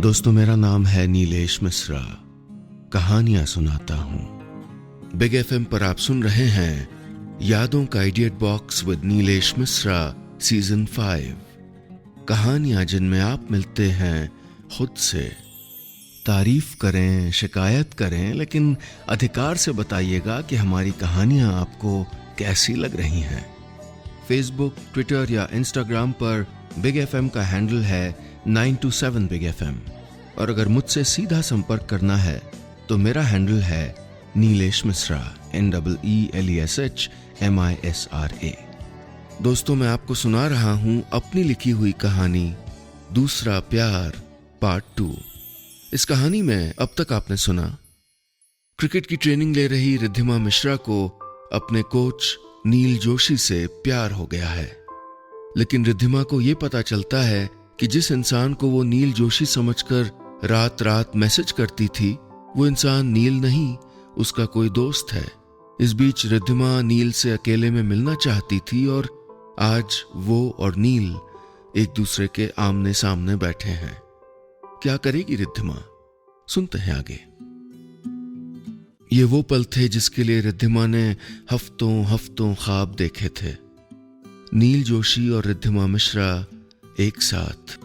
दोस्तों, मेरा नाम है नीलेश मिश्रा। कहानियां सुनाता हूं। बिग एफएम पर आप सुन रहे हैं यादों का idiot box with Nilesh Mishra season 5। कहानियां जिनमें आप मिलते हैं खुद से। तारीफ करें, शिकायत करें, लेकिन अधिकार से बताइएगा कि हमारी कहानियां आपको कैसी लग रही हैं। फेसबुक, ट्विटर या इंस्टाग्राम पर बिग एफएम का हैंडल है 927 बिग एफएम, और अगर मुझसे सीधा संपर्क करना है तो मेरा हैंडल है नीलेश मिश्रा, NEELESHMISRA। दोस्तों, मैं आपको सुना रहा हूं अपनी लिखी हुई कहानी दूसरा प्यार पार्ट 2। इस कहानी में अब तक आपने सुना क्रिकेट की ट्रेनिंग ले रही रिद्धिमा मिश्रा को अपने कोच नील जोशी से प्यार हो गया है, लेकिन रिद्धिमा को यह पता चलता है कि जिस इंसान को वो नील जोशी समझकर रात रात मैसेज करती थी, वो इंसान नील नहीं, उसका कोई दोस्त है। इस बीच रिद्धिमा नील से अकेले में मिलना चाहती थी और आज वो और नील एक दूसरे के आमने सामने बैठे हैं। क्या करेगी रिद्धिमा? सुनते हैं आगे। ये वो पल थे जिसके लिए रिद्धिमा ने हफ्तों हफ्तों ख्वाब देखे थे। नील जोशी और रिद्धिमा मिश्रा एक साथ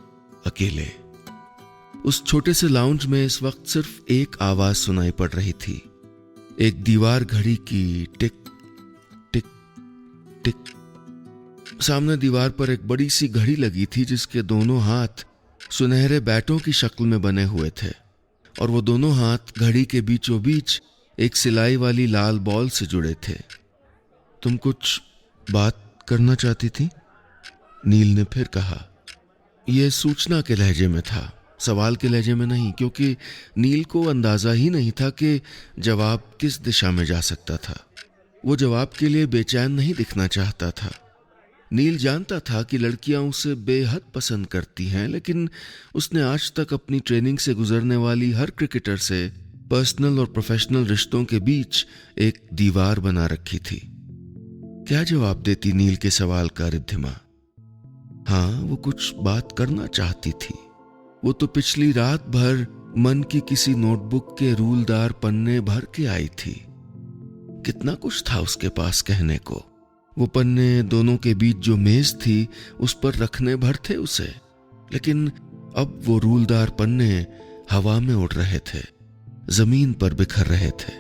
अकेले। उस छोटे से लाउंज में इस वक्त सिर्फ एक आवाज सुनाई पड़ रही थी, एक दीवार घड़ी की टिक टिक टिक। सामने दीवार पर एक बड़ी सी घड़ी लगी थी जिसके दोनों हाथ सुनहरे बैटों की शक्ल में बने हुए थे, और वो दोनों हाथ घड़ी के बीचों बीच एक सिलाई वाली लाल बॉल से जुड़े थे। तुम कुछ बात करना चाहती थी? नील ने फिर कहा। यह सूचना के लहजे में था, सवाल के लहजे में नहीं, क्योंकि नील को अंदाजा ही नहीं था कि जवाब किस दिशा में जा सकता था। वो जवाब के लिए बेचैन नहीं दिखना चाहता था। नील जानता था कि लड़कियां उसे बेहद पसंद करती हैं, लेकिन उसने आज तक अपनी ट्रेनिंग से गुजरने वाली हर क्रिकेटर से पर्सनल और प्रोफेशनल रिश्तों के बीच एक दीवार बना रखी थी। क्या जवाब देती नील के सवाल का रिद्धिमा? हाँ, वो कुछ बात करना चाहती थी। वो तो पिछली रात भर मन की किसी नोटबुक के रूलदार पन्ने भर के आई थी। कितना कुछ था उसके पास कहने को। वो पन्ने दोनों के बीच जो मेज थी उस पर रखने भर थे उसे, लेकिन अब वो रूलदार पन्ने हवा में उड़ रहे थे, जमीन पर बिखर रहे थे।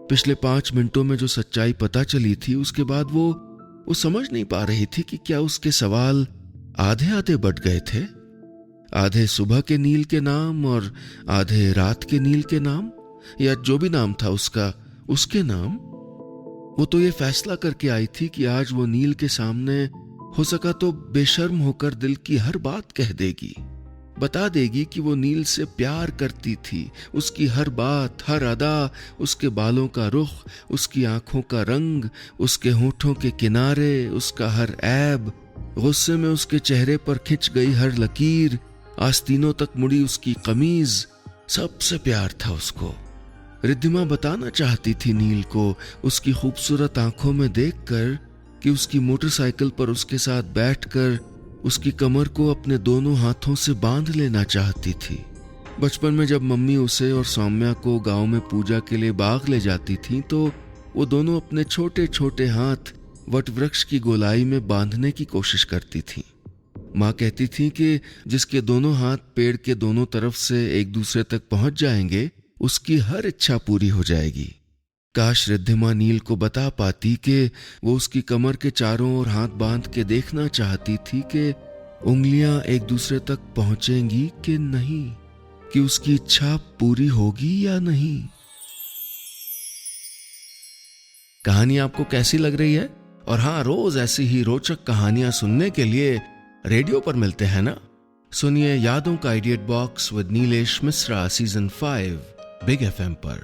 पिछले 5 मिनटों में जो सच्चाई पता चली थी, उसके बाद वो समझ नहीं पा रही थी कि क्या उसके सवाल आधे आधे बट गए थे, आधे सुबह के नील के नाम और आधे रात के नील के नाम, या जो भी नाम था उसका, उसके नाम। वो तो ये फैसला करके आई थी कि आज वो नील के सामने हो सका तो बेशर्म होकर दिल की हर बात कह देगी, बता देगी कि वो नील से प्यार करती थी। उसकी हर बात, हर अदा, उसके बालों का रुख, उसकी आंखों का रंग, उसके होठों के किनारे, उसका हर ऐब, गुस्से में उसके चेहरे पर खिंच गई हर लकीर, आस्तीनों तक मुड़ी उसकी कमीज, सबसे प्यार था उसको। रिद्धिमा बताना चाहती थी नील को उसकी खूबसूरत आंखों में देखकर कि उसकी मोटरसाइकिल पर उसके साथ बैठकर उसकी कमर को अपने दोनों हाथों से बांध लेना चाहती थी। बचपन में जब मम्मी उसे और सौम्या को गांव में पूजा के लिए बाग ले जाती थी, तो वो दोनों अपने छोटे छोटे हाथ वट वृक्ष की गोलाई में बांधने की कोशिश करती थी। माँ कहती थी कि जिसके दोनों हाथ पेड़ के दोनों तरफ से एक दूसरे तक पहुंच जाएंगे, उसकी हर इच्छा पूरी हो जाएगी। काश रिद्धिमा नील को बता पाती कि वो उसकी कमर के चारों ओर हाथ बांध के देखना चाहती थी कि उंगलियां एक दूसरे तक पहुंचेंगी कि नहीं, कि उसकी इच्छा पूरी होगी या नहीं। कहानी आपको कैसी लग रही है? और हाँ, रोज ऐसी ही रोचक कहानियां सुनने के लिए रेडियो पर मिलते हैं ना। सुनिए यादों का idiot box with Nilesh Mishra season 5 big FM पर।